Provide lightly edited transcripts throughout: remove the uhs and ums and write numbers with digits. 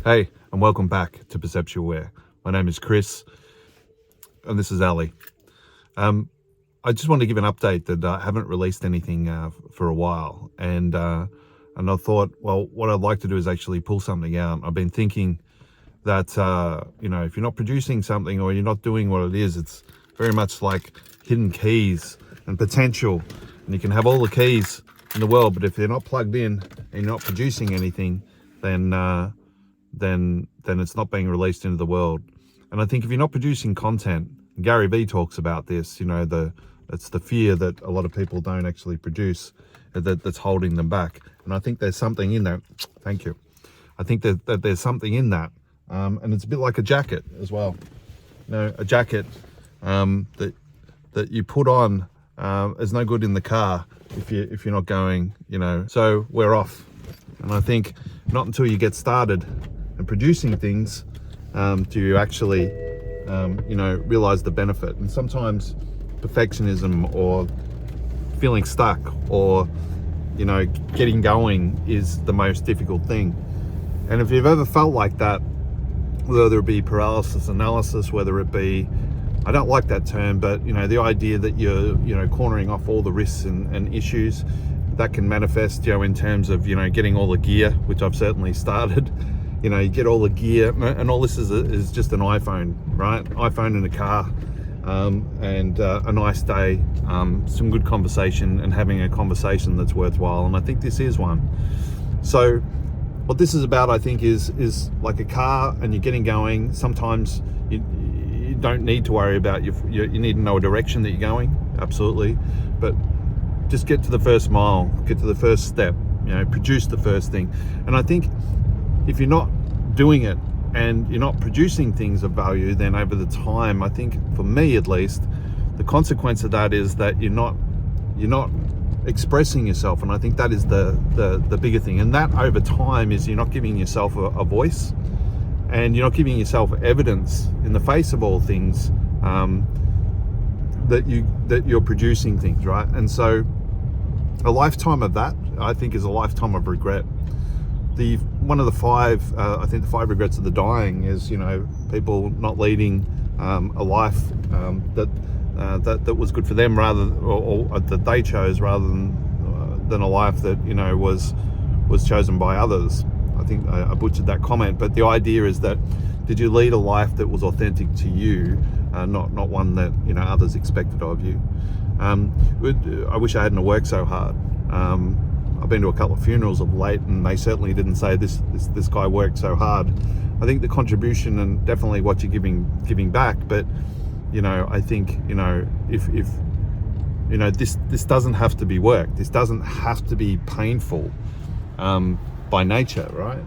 Hey, and welcome back to Perceptual Wear. My name is Chris, and this is Ali. I just want to give an update that I haven't released anything for a while, and I thought, well, what I'd like to do is actually pull something out. I've been thinking that if you're not producing something or you're not doing what it is, it's very much like hidden keys and potential, and you can have all the keys in the world, but if they're not plugged in and you're not producing anything, then it's not being released into the world. And I think if you're not producing content, Gary Vee talks about this, it's the fear that a lot of people don't actually produce that's holding them back. And I think there's something in that. Thank you. I think that there's something in that. And it's a bit like a jacket as well. A jacket that you put on is no good in the car if you're not going, so we're off. And I think not until you get started and producing things do you actually realize the benefit. And sometimes perfectionism or feeling stuck or getting going is the most difficult thing. And if you've ever felt like that, whether it be paralysis analysis, whether it be, I don't like that term, but the idea that you're cornering off all the risks and issues that can manifest in terms of getting all the gear, which I've certainly started. You get all the gear, and all this is just an iPhone, right? iPhone in a car, and a nice day, some good conversation, and having a conversation that's worthwhile. And I think this is one. So what this is about, I think, is like a car, and you're getting going. Sometimes you don't need to worry about you need to know a direction that you're going, absolutely, but just get to the first mile, get to the first step, produce the first thing. And I think if you're not doing it and you're not producing things of value, then over the time, I think for me at least, the consequence of that is that you're not expressing yourself. And I think that is the bigger thing. And that over time is you're not giving yourself a voice, and you're not giving yourself evidence in the face of all things that you're producing things, right? And so a lifetime of that, I think, is a lifetime of regret. One of the five, I think the 5 regrets of the dying is, people not leading a life that was good for them, or that they chose, rather than a life that was chosen by others. I think I butchered that comment, but the idea is that did you lead a life that was authentic to you, not one that others expected of you. I wish I hadn't worked so hard. I've been to a couple of funerals of late, and they certainly didn't say this guy worked so hard. I think the contribution and definitely what you're giving back, but I think if this doesn't have to be work. This doesn't have to be painful by nature, right?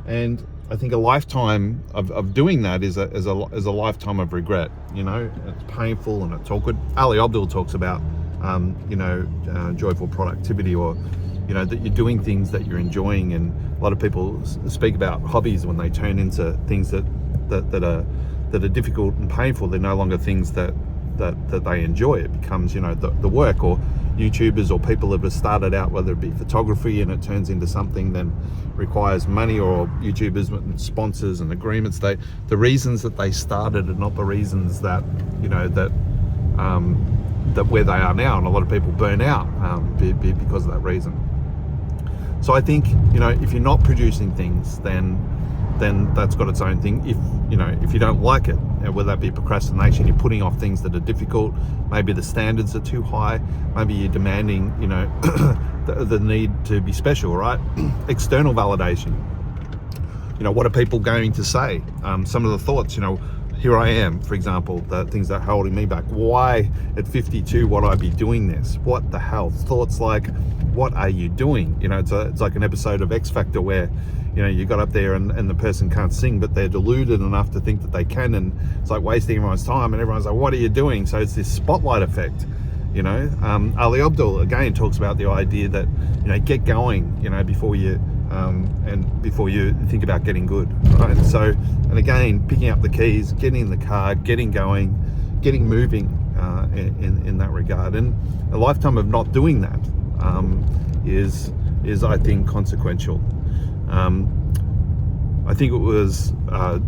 And I think a lifetime of doing that is a lifetime of regret. It's painful and it's awkward. Ali Abdul talks about joyful productivity, or that you're doing things that you're enjoying. And a lot of people speak about hobbies when they turn into things that are difficult and painful. They're no longer things that they enjoy. It becomes the work. Or YouTubers or people that have started out, whether it be photography, and it turns into something then requires money, or YouTubers with sponsors and agreements. The reasons that they started are not the reasons that that where they are now, and a lot of people burn out because of that reason. So I think if you're not producing things, then that's got its own thing. If you don't like it, whether that be procrastination, you're putting off things that are difficult, maybe the standards are too high, maybe you're demanding the need to be special, right? External validation. What are people going to say? Some of the thoughts, here I am, for example, the things that are holding me back. Why at 52 would I be doing this? What the hell? Thoughts like, what are you doing? It's like an episode of X Factor where you got up there and the person can't sing, but they're deluded enough to think that they can, and it's like wasting everyone's time, and everyone's like, what are you doing? So it's this spotlight effect. Ali Abdul again talks about the idea that get going before you think about getting good, right? So, and again, picking up the keys, getting in the car, getting going, getting moving in that regard. And a lifetime of not doing that is I think consequential. I think it was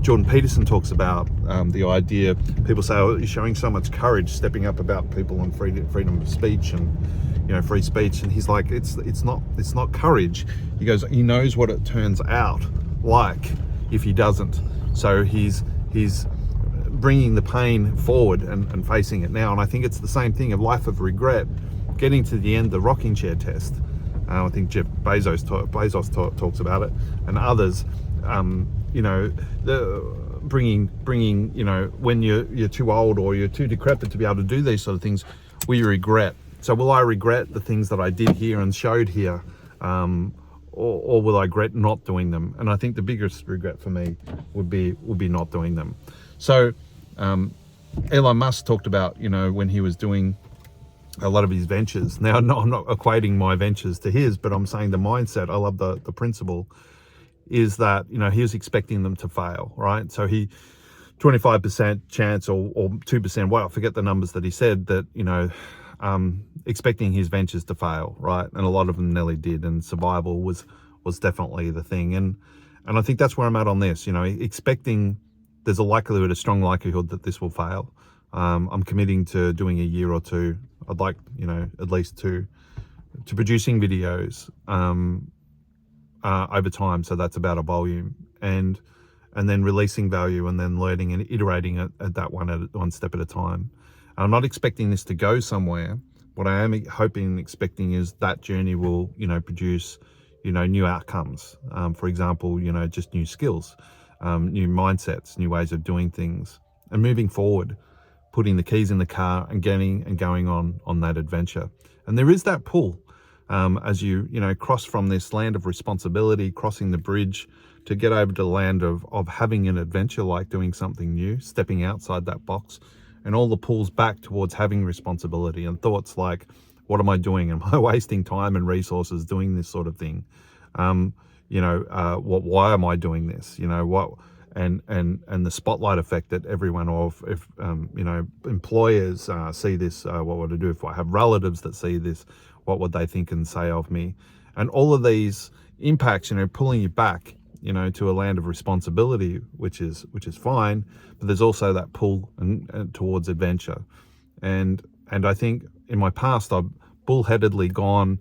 Jordan Peterson talks about the idea. People say, "Oh, you're showing so much courage, stepping up about people on freedom of speech and free speech." And he's like, "It's not courage." He goes, "He knows what it turns out like if he doesn't." So he's bringing the pain forward and facing it now. And I think it's the same thing of life of regret, getting to the end, the rocking chair test. I think Jeff Bezos talks about it, and others. Bringing when you're too old or you're too decrepit to be able to do these sort of things, will you regret? So will I regret the things that I did here and showed here, or will I regret not doing them? And I think the biggest regret for me would be not doing them. So Elon Musk talked about when he was doing a lot of his ventures. Now, I'm not equating my ventures to his, but I'm saying the mindset. I love the principle. Is that he was expecting them to fail, right? So he 25% chance or 2%, well, I forget the numbers that he said, that expecting his ventures to fail, right? And a lot of them nearly did, and survival was definitely the thing. And I think that's where I'm at on this. Expecting there's a strong likelihood that this will fail. I'm committing to doing a year or two. I'd like at least two to producing videos over time. So that's about a volume, and then releasing value, and then learning and iterating at that one step at a time. I'm not expecting this to go somewhere. What I am hoping and expecting is that journey will produce new outcomes. For example, just new skills, new mindsets, new ways of doing things, and moving forward, putting the keys in the car and going on that adventure. And there is that pull. As you cross from this land of responsibility, crossing the bridge to get over to the land of having an adventure, like doing something new, stepping outside that box, and all the pulls back towards having responsibility and thoughts like, what am I doing? Am I wasting time and resources doing this sort of thing? Why am I doing this? And the spotlight effect that everyone, or if employers see this, what would I do? If I have relatives that see this, what would they think and say of me? And all of these impacts, pulling you back, to a land of responsibility, which is fine, but there's also that pull and towards adventure. And I think in my past, I've bullheadedly gone,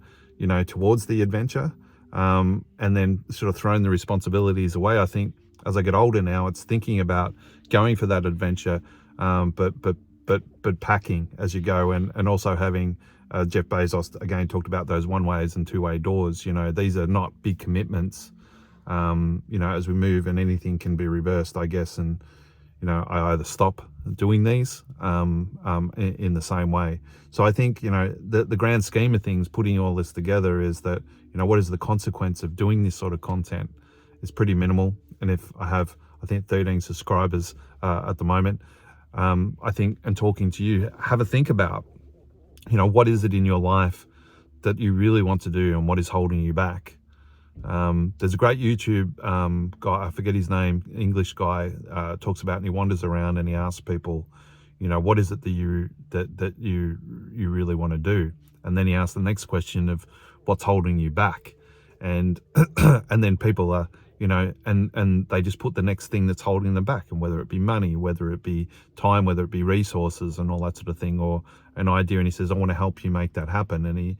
towards the adventure, and then sort of thrown the responsibilities away. I think as I get older now, it's thinking about going for that adventure, but packing as you go, and also having. Jeff Bezos again talked about those one-ways and two-way doors. These are not big commitments. As we move, and anything can be reversed, I guess. And I either stop doing these in the same way. So I think the grand scheme of things, putting all this together, is that what is the consequence of doing this sort of content is pretty minimal. And if I think 13 subscribers at the moment, I think, and talking to you, have a think about. What is it in your life that you really want to do, and what is holding you back? There's a great YouTube guy, I forget his name, English guy, talks about, and he wanders around and he asks people, what is it that you really want to do? And then he asks the next question of what's holding you back, and and then people are and they just put the next thing that's holding them back, and whether it be money, whether it be time, whether it be resources and all that sort of thing, or an idea, and he says, I want to help you make that happen, and he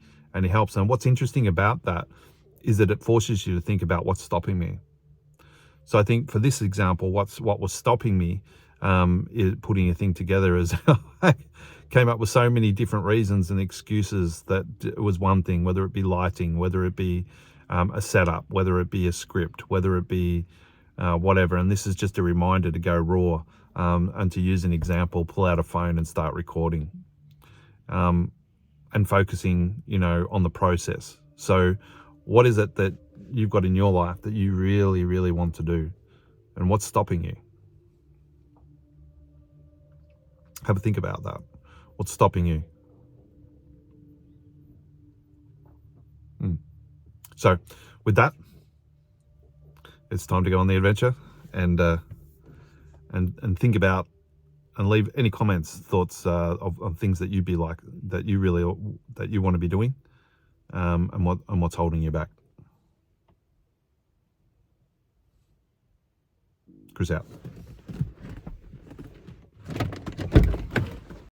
helps. And what's interesting about that is that it forces you to think about what's stopping me. So I think for this example, what was stopping me is putting a thing together, is I came up with so many different reasons and excuses that it was one thing, whether it be lighting, whether it be a setup, whether it be a script, whether it be whatever. And this is just a reminder to go raw, and to use an example, pull out a phone and start recording, and focusing, on the process. So what is it that you've got in your life that you really, really want to do? And what's stopping you? Have a think about that. What's stopping you? So with that, it's time to go on the adventure, and think about, and leave any comments, thoughts of things that that you want to be doing, and what's holding you back. Chris out.